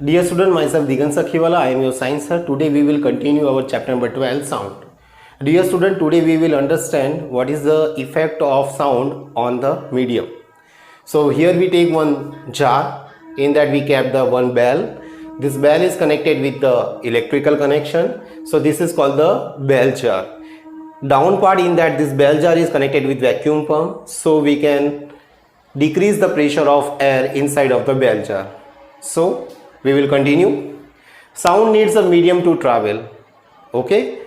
Dear student, myself Digan Sakhiwala, I am your science sir. Today we will continue our chapter number 12, sound. Dear student, today we will understand what is the effect of sound on the medium. So here we take one jar, in that we kept the one bell. This bell is connected with the electrical connection. So this is called the bell jar. Down part in that this bell jar is connected with vacuum pump. So we can decrease the pressure of air inside of the bell jar. So we will continue. Sound needs a medium to travel. Okay.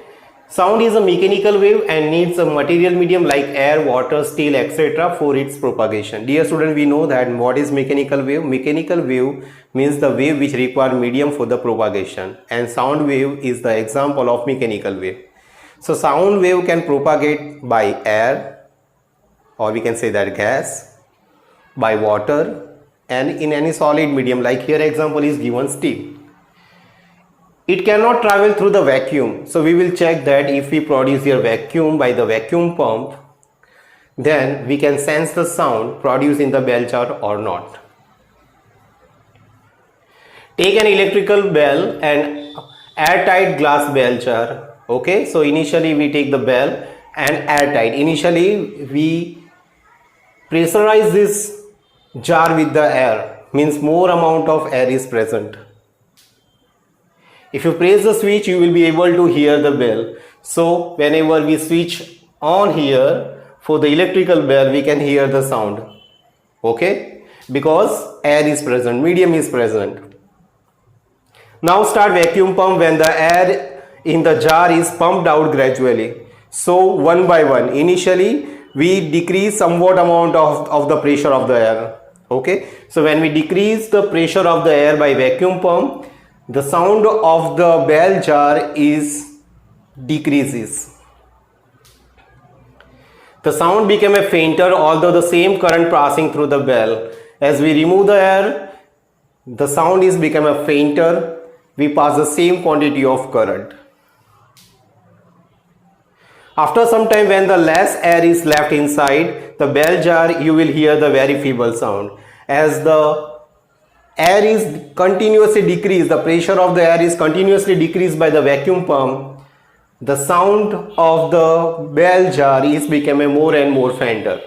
Sound is a mechanical wave and needs a material medium like air, water, steel, etc. for its propagation. Dear student, we know that what is mechanical wave? Mechanical wave means the wave which require medium for the propagation, and sound wave is the example of mechanical wave. So sound wave can propagate by air, or we can say that gas, by water, and in any solid medium, like here example is given steel. It cannot travel through the vacuum. So we will check that if we produce here vacuum by the vacuum pump, then we can sense the sound produced in the bell jar or not. Take an electrical bell and airtight glass bell jar. Okay, so initially we take the bell and airtight. Initially we pressurize this jar with the air, means more amount of air is present. If you press the switch, you will be able to hear the bell. So whenever we switch on here for the electrical bell, we can hear the sound. Okay, because air is present, medium is present. Now start vacuum pump when the air in the jar is pumped out gradually. So one by one, initially we decrease somewhat amount of the pressure of the air. Okay, so when we decrease the pressure of the air by vacuum pump, the sound of the bell jar is decreases. The sound became a fainter, although the same current passing through the bell. As we remove the air, the sound is become a fainter. We pass the same quantity of current. After some time, when the less air is left inside the bell jar, you will hear the very feeble sound. As the air is continuously decreased, the pressure of the air is continuously decreased by the vacuum pump, the sound of the bell jar is becoming more and more fainter.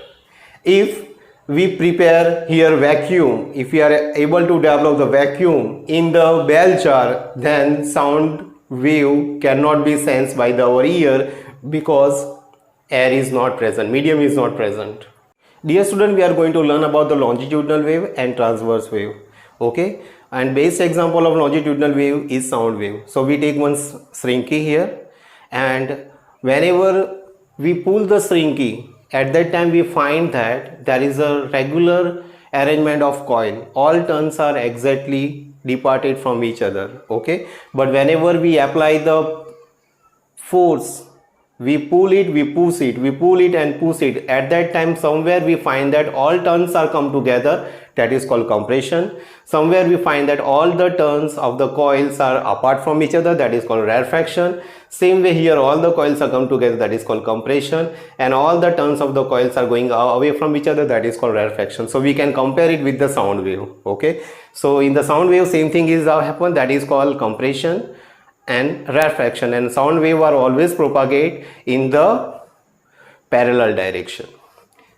If we prepare here vacuum, if we are able to develop the vacuum in the bell jar, then sound wave cannot be sensed by our ear because air is not present, medium is not present. Dear student, we are going to learn about the longitudinal wave and transverse wave. Okay, and base example of longitudinal wave is sound wave. So we take one shrinky here, and whenever we pull the shrinky, at that time we find that there is a regular arrangement of coil. All turns are exactly departed from each other. Okay, but whenever we apply the force, we pull it, we push it, we pull it and push it, at that time somewhere we find that all turns are come together, that is called compression. Somewhere we find that all the turns of the coils are apart from each other, that is called rarefaction. Same way here, all the coils are come together, that is called compression, and all the turns of the coils are going away from each other, that is called rarefaction. So we can compare it with the sound wave. Okay, so in the sound wave same thing is happen, that is called compression and rarefaction, and sound wave are always propagate in the parallel direction.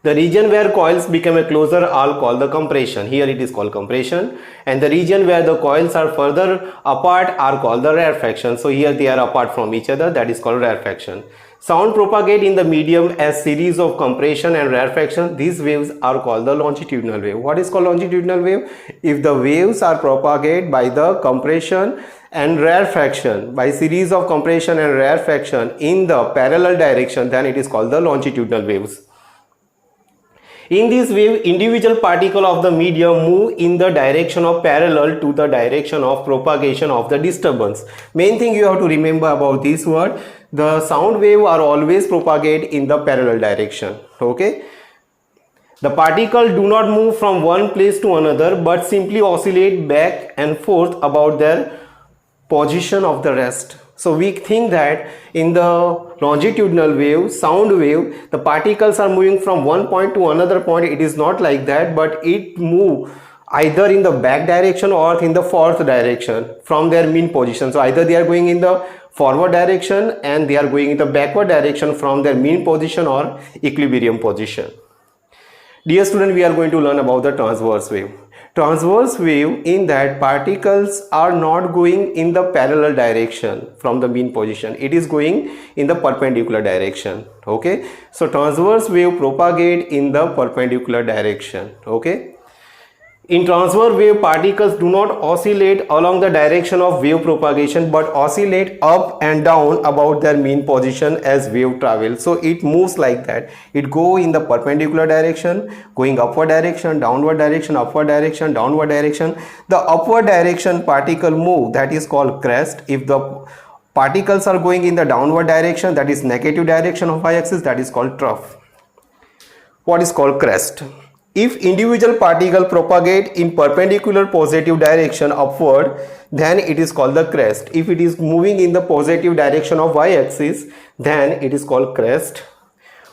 The region where coils become closer are called the compression. Here it is called compression, and the region where the coils are further apart are called the rarefaction. So here they are apart from each other, that is called rarefaction. Sound propagate in the medium as series of compression and rarefaction. These waves are called the longitudinal wave. What is called longitudinal wave? If the waves are propagated by the compression and rarefaction, by series of compression and rarefaction in the parallel direction, then it is called the longitudinal waves. In this wave, individual particle of the medium move in the direction of parallel to the direction of propagation of the disturbance. Main thing you have to remember about this word, the sound wave are always propagate in the parallel direction. Okay, the particle do not move from one place to another, but simply oscillate back and forth about their position of the rest. So we think that in the longitudinal wave, sound wave, the particles are moving from one point to another point. It is not like that, but it move either in the back direction or in the forth direction from their mean position. So either they are going in the forward direction and they are going in the backward direction from their mean position or equilibrium position. Dear student, we are going to learn about the transverse wave. Transverse wave, in that particles are not going in the parallel direction from the mean position. It is going in the perpendicular direction. Okay. So transverse wave propagate in the perpendicular direction. Okay. In transverse wave, particles do not oscillate along the direction of wave propagation but oscillate up and down about their mean position as wave travels. So it moves like that. It go in the perpendicular direction, going upward direction, downward direction, upward direction, downward direction. The upward direction particle move, that is called crest. If the particles are going in the downward direction, that is negative direction of y-axis, that is called trough. What is called crest? If individual particle propagate in perpendicular positive direction upward, then it is called the crest. If it is moving in the positive direction of y-axis, then it is called crest.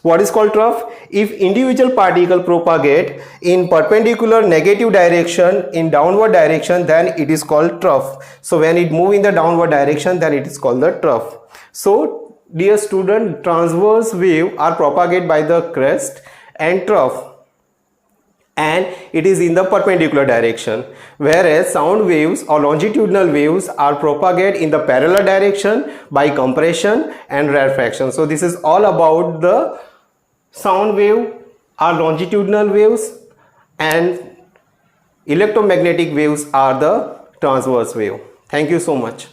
What is called trough? If individual particle propagate in perpendicular negative direction in downward direction, then it is called trough. So when it move in the downward direction, then it is called the trough. So dear student, transverse wave are propagated by the crest and trough, and it is in the perpendicular direction, whereas sound waves or longitudinal waves are propagated in the parallel direction by compression and rarefaction. So this is all about the sound wave are longitudinal waves and electromagnetic waves are the transverse wave. Thank you so much.